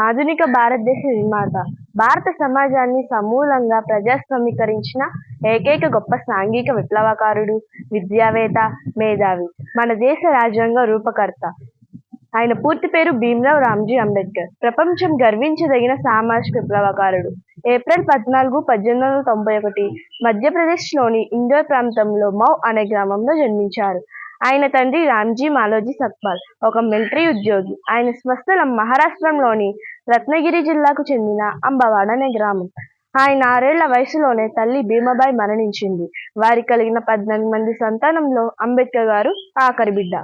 ఆధునిక భారతదేశ నిర్మాత, భారత సమాజాన్ని సమూలంగా ప్రజాస్వామీకరించిన ఏకైక గొప్ప సాంఘిక విప్లవకారుడు, విద్యావేత్త, మేధావి, మన దేశ రాజ్యాంగ రూపకర్త. ఆయన పూర్తి పేరు భీమ్రావ్ రామ్జీ అంబేద్కర్. ప్రపంచం గర్వించదగిన సామాజిక విప్లవకారుడు. ఏప్రిల్ 14, 1891 మధ్యప్రదేశ్లోని ఇండోర్ ప్రాంతంలో మౌ అనే గ్రామంలో జన్మించారు. ఆయన తండ్రి రామ్జీ మాలోజీ సక్పాల్ ఒక మిలిటరీ ఉద్యోగి. ఆయన స్వస్థలం మహారాష్ట్రలోని రత్నగిరి జిల్లాకు చెందిన అంబవాడ అనే గ్రామం. ఆయన 6 ఏళ్ల వయసులోనే తల్లి భీమాబాయి మరణించింది. వారికి కలిగిన 14 మంది సంతానంలో అంబేద్కర్ గారు ఆఖరి బిడ్డ.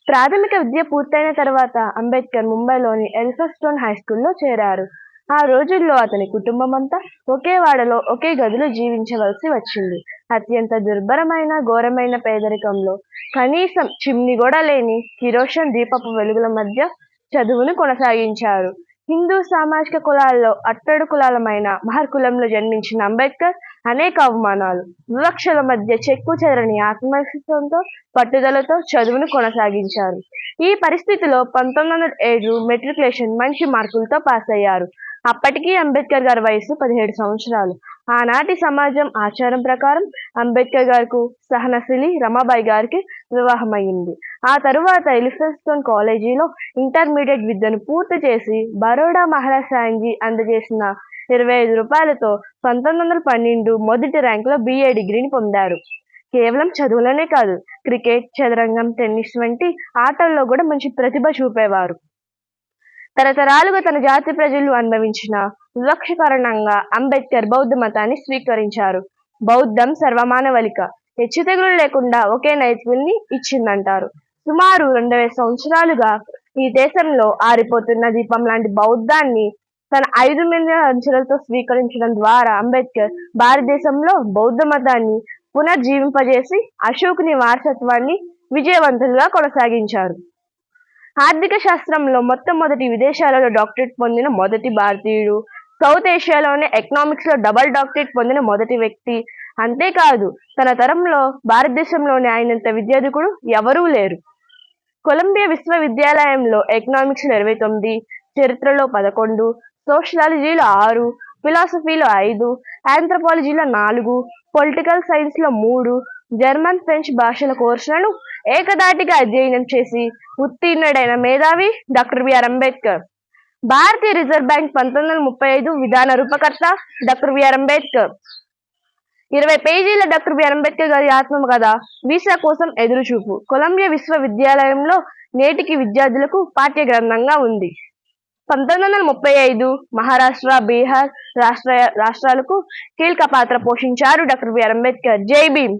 ప్రాథమిక విద్య పూర్తయిన తర్వాత అంబేద్కర్ ముంబైలోని ఎల్ఫిన్స్టోన్ హైస్కూల్లో చేరారు. ఆ రోజుల్లో అతని కుటుంబమంతా ఒకే వాడలో ఒకే గదిలో జీవించవలసి వచ్చింది. అత్యంత దుర్భరమైన ఘోరమైన పేదరికంలో కనీసం చిమ్ని కూడా లేని కిరోషన్ దీపపు వెలుగుల మధ్య చదువును కొనసాగించారు. హిందూ సామాజిక కులాల్లో అట్టడు కులాలమైన మహర్ కులంలో జన్మించిన అంబేద్కర్ అనేక అవమానాలు, వివక్షల మధ్య చెక్కు చెదరని ఆత్మవిశ్వాసంతో పట్టుదలతో చదువును కొనసాగించారు. ఈ పరిస్థితిలో 1907 మెట్రికులేషన్ మంచి మార్కులతో పాస్ అయ్యారు. అప్పటికీ అంబేద్కర్ గారి వయసు 17 సంవత్సరాలు. ఆనాటి సమాజం ఆచారం ప్రకారం అంబేద్కర్ గారికి సహనశీలి రమాబాయి గారికి వివాహమైంది. ఆ తరువాత ఎలిఫెన్స్టోన్ కాలేజీలో ఇంటర్మీడియట్ విద్యను పూర్తి చేసి బరోడా మహారాజ్ సాయంజీ అందజేసిన 25 రూపాయలతో 1912 మొదటి ర్యాంకులో BA డిగ్రీని పొందారు. కేవలం చదువులోనే కాదు, క్రికెట్, చదరంగం, టెన్నిస్ వంటి ఆటల్లో కూడా మంచి ప్రతిభ చూపేవారు. తరతరాలుగా తన జాతి ప్రజలు అనుభవించిన వివక్ష కారణంగా అంబేద్కర్ బౌద్ధ మతాన్ని స్వీకరించారు. బౌద్ధం సర్వమానవళిక, హెచ్చుతగులు లేకుండా ఒకే నైతికుల్ని ఇచ్చిందంటారు. సుమారు 2000 సంవత్సరాలుగా ఈ దేశంలో ఆరిపోతున్న దీపం లాంటి బౌద్ధాన్ని తన 5 మిలియన్ అంచెలతో స్వీకరించడం ద్వారా అంబేద్కర్ భారతదేశంలో బౌద్ధ మతాన్ని పునర్జీవింపజేసి అశోకుని వారసత్వాన్ని విజయవంతంగా కొనసాగించారు. ఆర్థిక శాస్త్రంలో మొట్టమొదటి విదేశాలలో డాక్టరేట్ పొందిన మొదటి భారతీయుడు, సౌత్ ఏషియాలోనే ఎకనామిక్స్లో డబుల్ డాక్టరేట్ పొందిన మొదటి వ్యక్తి. అంతేకాదు, తన తరంలో భారతదేశంలోని ఆయనంత విద్యాధికుడు ఎవరూ లేరు. కొలంబియా విశ్వవిద్యాలయంలో ఎకనామిక్స్లో 29, చరిత్రలో 11, సోషియాలజీలో 6, ఫిలాసఫీలో 5, ఆంథ్రోపాలజీలో 4, పొలిటికల్ సైన్స్లో 3, జర్మన్, ఫ్రెంచ్ భాషల కోర్సులను ఏకధాటిగా అధ్యయనం చేసి ఉత్తీర్ణుడైన మేధావి డాక్టర్ బిఆర్ అంబేద్కర్. భారతీయ రిజర్వ్ బ్యాంక్ 1935 విధాన రూపకర్త డాక్టర్ బిఆర్ అంబేద్కర్. 20 పేజీల డాక్టర్ బిఆర్ అంబేద్కర్ గారి ఆత్మకథ వీసా కోసం ఎదురుచూపు కొలంబియా విశ్వవిద్యాలయంలో నేటికి విద్యార్థులకు పాఠ్య గ్రంథంగా ఉంది. 1935 మహారాష్ట్ర, బీహార్ రాష్ట్రాలకు కీలక పాత్ర పోషించారు డాక్టర్ బిఆర్ అంబేద్కర్. జై భీమ్.